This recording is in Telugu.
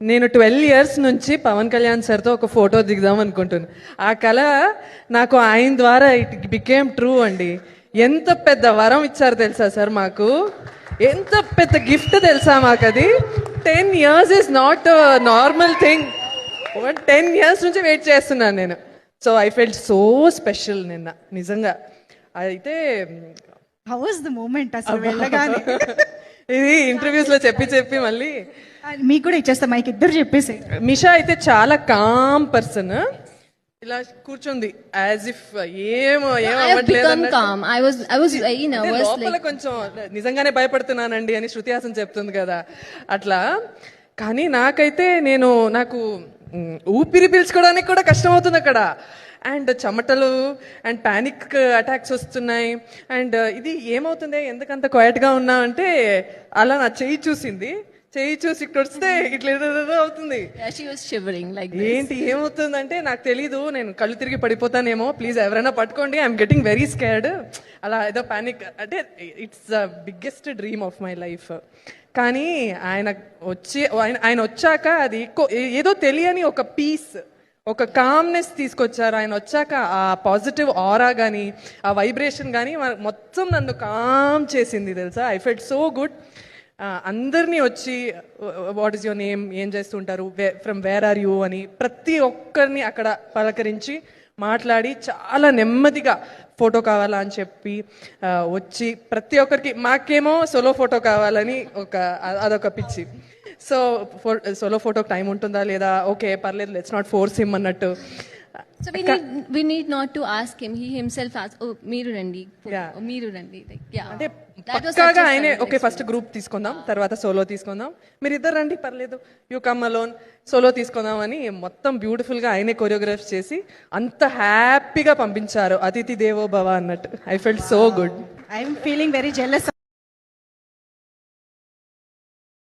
నేను 12 ఇయర్స్ నుంచి పవన్ కళ్యాణ్ సార్తో ఒక ఫోటో దిగుదాం అనుకుంటున్నాను. ఆ కళ నాకు ఆయన ద్వారా ఇట్ బికేమ్ ట్రూ అండి. ఎంత పెద్ద వరం ఇచ్చారు తెలుసా సార్ మాకు, ఎంత పెద్ద గిఫ్ట్ తెలుసా మాకు అది. 10 years is not normal thing. 10 years నుంచి వెయిట్ చేస్తున్నాను నేను. So I felt so special నిన్న నిజంగా. అయితే హౌ వాస్ ద మూమెంట్ అసలు వెళ్ళగానే? ఇది ఇంటర్వ్యూస్ లో చెప్పి మళ్ళీ మీకు కూడా ఇచ్చేస్తా మైక్, ఇద్దరు చెప్పేసి. మిషా అయితే చాలా కామ్ పర్సన్, ఇలా కూర్చుంది యాజ్ ఇఫ్ ఏమో అవ్వట్లేదు లోపల కొంచెం నిజంగానే భయపడుతున్నానండి అని శృతి హాసన్ చెప్తుంది కదా అట్లా. కానీ నాకైతే నాకు ఊపిరి పీల్చుకోవడానికి కూడా కష్టం అవుతుంది అక్కడ. అండ్ చెమటలు అండ్ ప్యానిక్ అటాక్స్ వస్తున్నాయి. అండ్ ఇది ఏమవుతుంది, ఎందుకంత క్వైట్గా ఉన్నా అంటే అలా నా చెయ్యి చూసి ఇక్కడ వస్తే ఇట్లా ఏదో అవుతుంది. ఏంటి ఏమవుతుందంటే నాకు తెలీదు, నేను కళ్ళు తిరిగి పడిపోతానేమో, ప్లీజ్ ఎవరైనా పట్టుకోండి, ఐఎమ్ గెటింగ్ వెరీ స్కేర్డ్. అలా ఏదో ప్యానిక్ అంటే it's the biggest dream of my life. కానీ ఆయన వచ్చాక అది ఏదో తెలియని ఒక పీస్, ఒక కామ్నెస్ తీసుకొచ్చారు ఆయన వచ్చాక. ఆ పాజిటివ్ ఆరా కానీ ఆ వైబ్రేషన్ కానీ మొత్తం నన్ను కామ్ చేసింది తెలుసా. I felt so good. అందరినీ వచ్చి వాట్ ఈస్ యువర్ నేమ్, ఏం చేస్తుంటారు, ఫ్రమ్ వేర్ ఆర్ యూ అని ప్రతి ఒక్కరిని అక్కడ పలకరించి మాట్లాడి చాలా నెమ్మదిగా ఫోటో కావాలా అని చెప్పి వచ్చి ప్రతి ఒక్కరికి, మాకేమో సోలో ఫోటో కావాలని అదొక పిచ్చి. సో సోలో ఫోటోకి టైం ఉంటుందా లేదా, ఓకే పర్లేదు, లెట్స్ నాట్ ఫోర్స్ హిమ్ అన్నట్టు. So we need not to ask him. He himself asked, "Oh, మీరు రండి." Like, yeah. అంటే పక్కాగా ఆయనే ఓకే ఫస్ట్ గ్రూప్ తీసుకుందాం, తర్వాత సోలో తీసుకుందాం, మీరు ఇద్దరు రండి పర్లేదు, యూ కమ్ అలోన్, సోలో తీసుకుందాం అని మొత్తం బ్యూటిఫుల్ గా ఆయనే కొరియోగ్రాఫ్ చేసి అంత హ్యాపీగా పంపించారు. అతిథి దేవో భవ అన్నట్టు. I felt so good. I'm feeling very jealous.